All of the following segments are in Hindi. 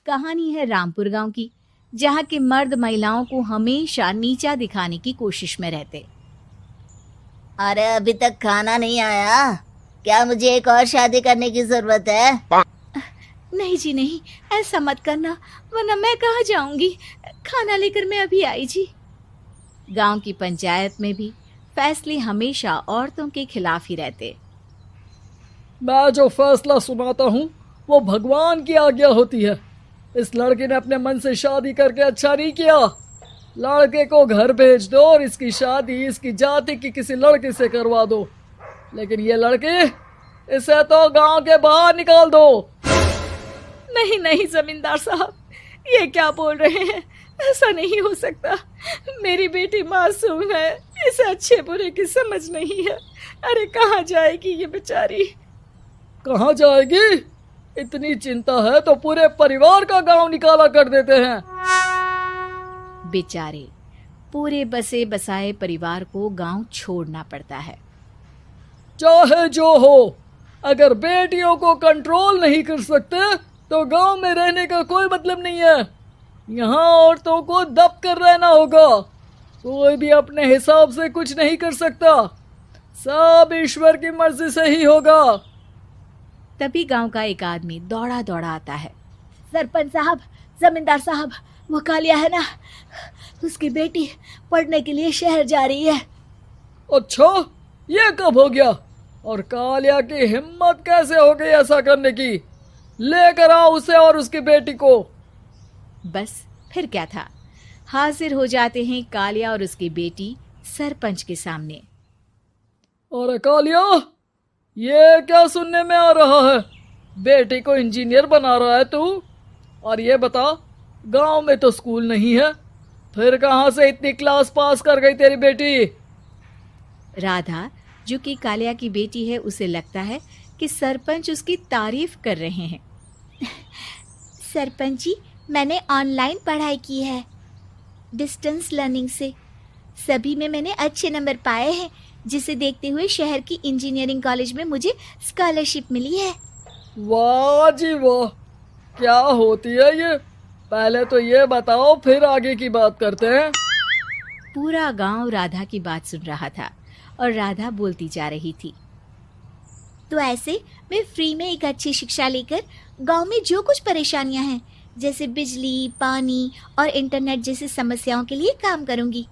कहानी है रामपुर गांव की, जहां के मर्द महिलाओं को हमेशा नीचा दिखाने की कोशिश में रहते। अरे अभी तक खाना नहीं आया, क्या मुझे एक और शादी करने की जरूरत है? नहीं जी नहीं, ऐसा मत करना, वरना मैं कहाँ जाऊंगी। खाना लेकर मैं अभी आई जी। गांव की पंचायत में भी फैसले हमेशा औरतों के खिलाफ ही रहते। मैं जो फैसला सुनाता हूँ वो भगवान की आज्ञा होती है। इस लड़के ने अपने मन से शादी करके अच्छा नहीं किया। लड़के को घर भेज दो और इसकी शादी इसकी जाति की किसी लड़के से करवा दो, लेकिन ये लड़की, इसे तो गांव के बाहर निकाल दो। नहीं नहीं जमींदार साहब, ये क्या बोल रहे हैं? ऐसा नहीं हो सकता। मेरी बेटी मासूम है, इसे अच्छे बुरे की समझ नहीं है। अरे कहाँ जाएगी ये बेचारी? कहाँ जाएगी? इतनी चिंता है तो पूरे परिवार का गांव निकाला कर देते हैं। बेचारे पूरे बसे बसाए परिवार को गांव छोड़ना पड़ता है। चाहे जो हो, अगर बेटियों को कंट्रोल नहीं कर सकते तो गांव में रहने का कोई मतलब नहीं है। यहाँ औरतों को दब कर रहना होगा। कोई भी अपने हिसाब से कुछ नहीं कर सकता, सब ईश्वर की मर्जी से ही होगा। तभी गांव का एक आदमी दौड़ा दौड़ा आता है। सरपंच साहब, जमींदार साहब, वो कालिया है ना, उसकी बेटी पढ़ने के लिए शहर जा रही है। अच्छा, ये कब हो गया? और कालिया की हिम्मत कैसे हो गई ऐसा करने की? लेकर आओ उसे और उसकी बेटी को। बस फिर क्या था, हाजिर हो जाते हैं कालिया और उसकी बेटी सरपंच के सामने। अरे कालिया, ये क्या सुनने में आ रहा है? बेटी को इंजीनियर बना रहा है तू? और ये बता, गांव में तो स्कूल नहीं है, फिर कहां से इतनी क्लास पास कर गई तेरी बेटी? राधा, जो कि कालिया की बेटी है, उसे लगता है कि सरपंच उसकी तारीफ कर रहे हैं। सरपंच जी, मैंने ऑनलाइन पढ़ाई की है, डिस्टेंस लर्निंग से। सभी में मैंने अच्छे नंबर पाए हैं, जिसे देखते हुए शहर की इंजीनियरिंग कॉलेज में मुझे स्कॉलरशिप मिली है। वाह जी वाह, क्या होती है ये? पहले तो ये बताओ, फिर आगे की बात करते हैं। पूरा गांव राधा की बात सुन रहा था और राधा बोलती जा रही थी। तो ऐसे मैं फ्री में एक अच्छी शिक्षा लेकर गांव में जो कुछ परेशानियां हैं, जैसे बिजली, पानी और इंटरनेट जैसी समस्याओं के लिए काम करूंगी।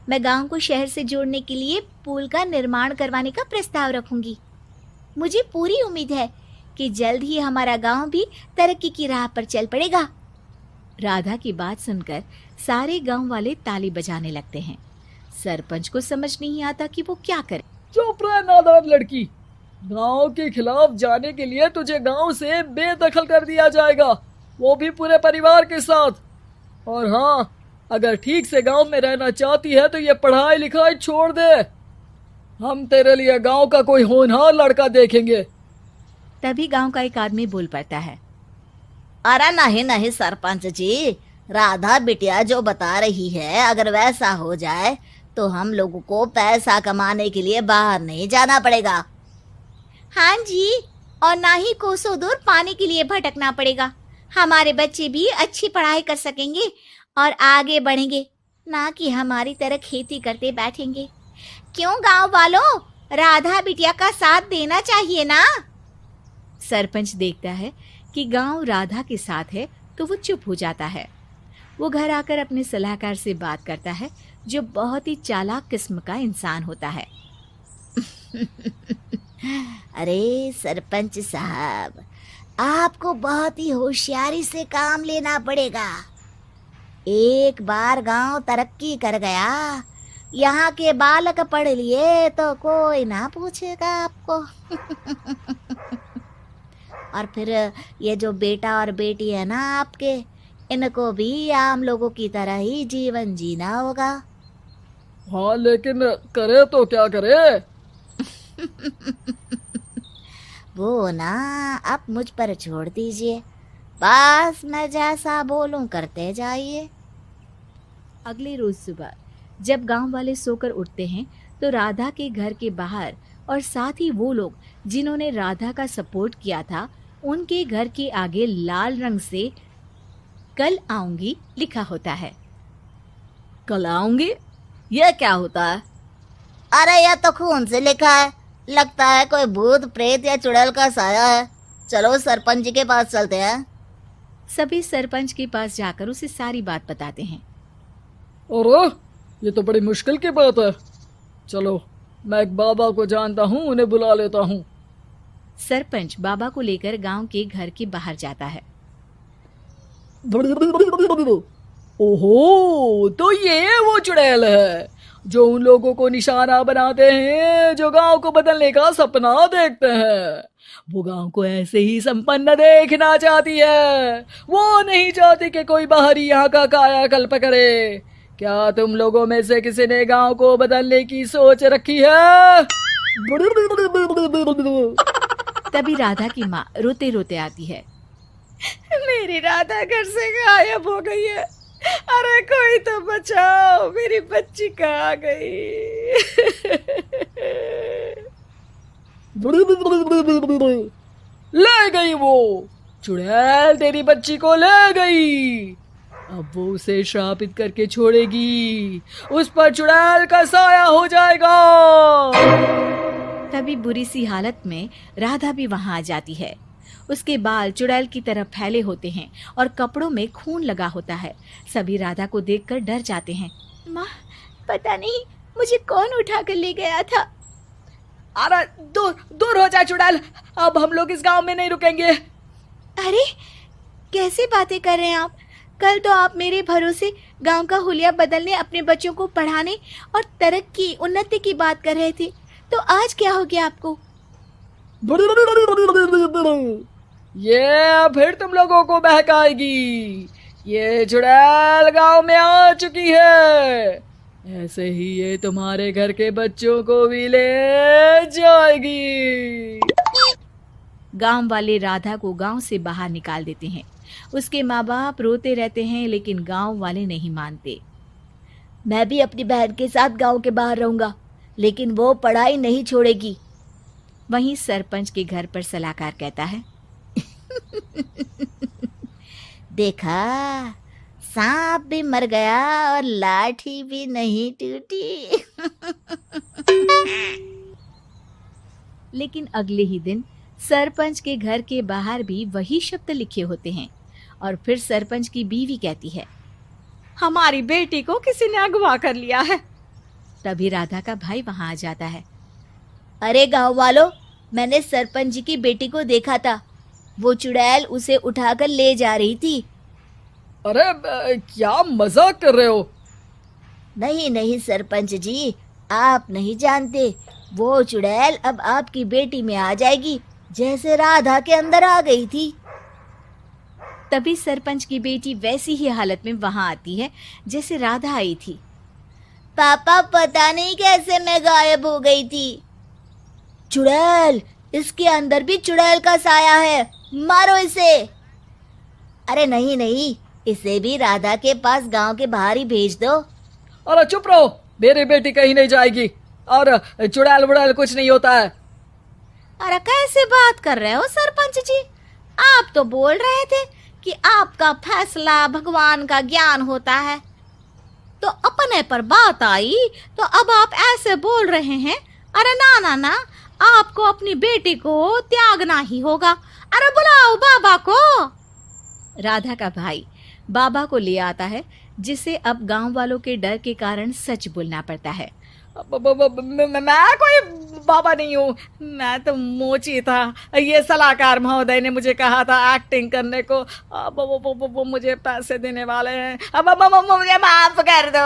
मैं गांव को शहर से जोड़ने के लिए पुल का निर्माण करवाने का प्रस्ताव रखूंगी। मुझे पूरी उम्मीद है कि जल्द ही हमारा गांव भी तरक्की की राह पर चल पड़ेगा। राधा की बात सुनकर सारे गांव वाले ताली बजाने लगते हैं। सरपंच को समझ नहीं आता कि वो क्या करे। चुप रह नादान लड़की, गांव के खिलाफ जाने के लिए तुझे गांव से बेदखल कर दिया जाएगा, वो भी पूरे परिवार के साथ। और हाँ, अगर ठीक से गांव में रहना चाहती है तो ये पढ़ाई लिखाई छोड़ दे। हम तेरे लिए गांव का कोई होनहार लड़का देखेंगे। तभी गांव का एक आदमी बोल पड़ता है। अरे नहीं नहीं सरपंच जी, राधा बिटिया जो बता रही है, अगर वैसा हो जाए तो हम लोगों को पैसा कमाने के लिए बाहर नहीं जाना पड़ेगा। हाँ जी, और ना ही कोसों दूर पानी के लिए भटकना पड़ेगा। हमारे बच्चे भी अच्छी पढ़ाई कर सकेंगे और आगे बढ़ेंगे, ना कि हमारी तरह खेती करते बैठेंगे। क्यों गांव वालों, राधा बिटिया का साथ देना चाहिए ना। सरपंच देखता है कि गांव राधा के साथ है तो वो चुप हो जाता है। वो घर आकर अपने सलाहकार से बात करता है, जो बहुत ही चालाक किस्म का इंसान होता है। अरे सरपंच साहब, आपको बहुत ही होशियारी से काम लेना पड़ेगा। एक बार गांव तरक्की कर गया, यहाँ के बालक पढ़ लिए तो कोई ना पूछेगा आपको। और फिर ये जो बेटा और बेटी है ना आपके, इनको भी आम लोगों की तरह ही जीवन जीना होगा। हाँ, लेकिन करे तो क्या करे? वो ना आप मुझ पर छोड़ दीजिए, बस मैं जैसा बोलूं करते जाइए। अगले रोज सुबह जब गांव वाले सोकर उठते हैं तो राधा के घर के बाहर और साथ ही वो लोग जिन्होंने राधा का सपोर्ट किया था, उनके घर के आगे लाल रंग से कल आऊंगी लिखा होता है। कल आऊंगी, यह क्या होता है? अरे यह तो खून से लिखा है, लगता है कोई भूत प्रेत या चुड़ैल का साया है। चलो सरपंच जी के पास चलते हैं। सभी सरपंच के पास जाकर उसे सारी बात बताते हैं। अरे ये तो बड़ी मुश्किल की बात है। चलो मैं एक बाबा को जानता हूँ, उन्हें बुला लेता हूँ। सरपंच बाबा को लेकर गांव के घर के बाहर जाता है। ओहो, तो ये वो चुड़ैल है जो उन लोगों को निशाना बनाते हैं जो गांव को बदलने का सपना देखते हैं। वो गांव को ऐसे ही संपन्न देखना चाहती है। वो नहीं चाहती कि कोई बाहरी यहाँ का कायाकल्प करे। क्या तुम लोगों में से किसी ने गांव को बदलने की सोच रखी है? तभी राधा की माँ रोते रोते आती है। मेरी राधा घर से गायब हो गई है। अरे कोई तो बचाओ, मेरी बच्ची कहाँ गई? ले गई वो चुड़ैल, तेरी बच्ची को ले गई। अब वो उसे श्रापित करके छोड़ेगी, उस पर चुड़ैल का साया हो जाएगा। तभी बुरी सी हालत में राधा भी वहां आ जाती है। उसके बाल चुड़ैल की तरह फैले होते हैं और कपड़ों में खून लगा होता है। सभी राधा को देखकर डर जाते हैं। माँ, पता नहीं मुझे कौन उठा कर ले गया था। अरे दूर दूर हो जा चुड़ैल, अब हम लोग इस गांव में नहीं रुकेंगे। अरे कैसे बातें कर रहे हैं आप? कल तो आप मेरे भरोसे गांव का हुलिया बदलने, अपने बच्चों को पढ़ाने और तरक्की उन्नति की बात कर रहे थे, तो आज क्या हो गया आपको? ये फिर तुम लोगों को बहकाएगी। ये चुड़ैल गांव में आ चुकी है, ऐसे ही ये तुम्हारे घर के बच्चों को भी ले जाएगी। गांव वाले राधा को गांव से बाहर निकाल देते हैं। उसके माँ बाप रोते रहते हैं, लेकिन गांव वाले नहीं मानते। मैं भी अपनी बहन के साथ गांव के बाहर रहूंगा, लेकिन वो पढ़ाई नहीं छोड़ेगी। वहीं सरपंच के घर पर सलाहकार कहता है। देखा, सांप भी मर गया और लाठी भी नहीं टूटी। लेकिन अगले ही दिन सरपंच के घर के बाहर भी वही शब्द लिखे होते हैं और फिर सरपंच की बीवी कहती है, हमारी बेटी को किसी ने अगवा कर लिया है। तभी राधा का भाई वहां आ जाता है। अरे गांव वालों, मैंने सरपंच जी की बेटी को देखा था। वो चुड़ैल उसे उठाकर ले जा रही थी। अरे क्या मजाक कर रहे हो? नहीं नहीं सरपंच जी, आप नहीं जानते। वो चुड़ैल अब आपकी बेटी में आ जाएगी, जैसे राधा के अंदर आ गई थी। तभी सरपंच की बेटी वैसी ही हालत में वहां आती है जैसे राधा आई थी। पापा, पता नहीं कैसे मैं गायब हो गई थी। चुड़ैल, इसके अंदर भी चुड़ैल का साया है, मारो इसे। अरे नहीं नहीं, इसे भी राधा के पास गांव के बाहर ही भेज दो। अरे चुप रहो, मेरी बेटी कहीं नहीं जाएगी और चुड़ैल वुड़ैल कुछ नहीं होता है। अरे कैसे बात कर रहे हो सरपंच जी? आप तो बोल रहे थे कि आपका फैसला भगवान का ज्ञान होता है, तो अपने पर बात आई तो अब आप ऐसे बोल रहे हैं। अरे ना ना ना, आपको अपनी बेटी को त्यागना ही होगा। अरे बुलाओ बाबा को। राधा का भाई बाबा को ले आता है, जिसे अब गांव वालों के डर के कारण सच बोलना पड़ता है। मैं कोई बाबा नहीं हूँ, मैं तो मोची था। ये सलाहकार महोदय ने मुझे कहा था एक्टिंग करने को। अब वो मुझे पैसे देने वाले हैं। अब मुझे माफ कर दो।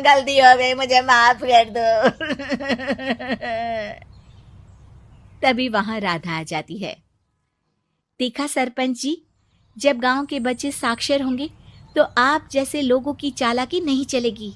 गलती हो गई, मुझे माफ कर दो। तभी वहां राधा आ जाती है। देखा सरपंच जी, जब गांव के बच्चे साक्षर होंगे तो आप जैसे लोगों की चालाकी नहीं चलेगी।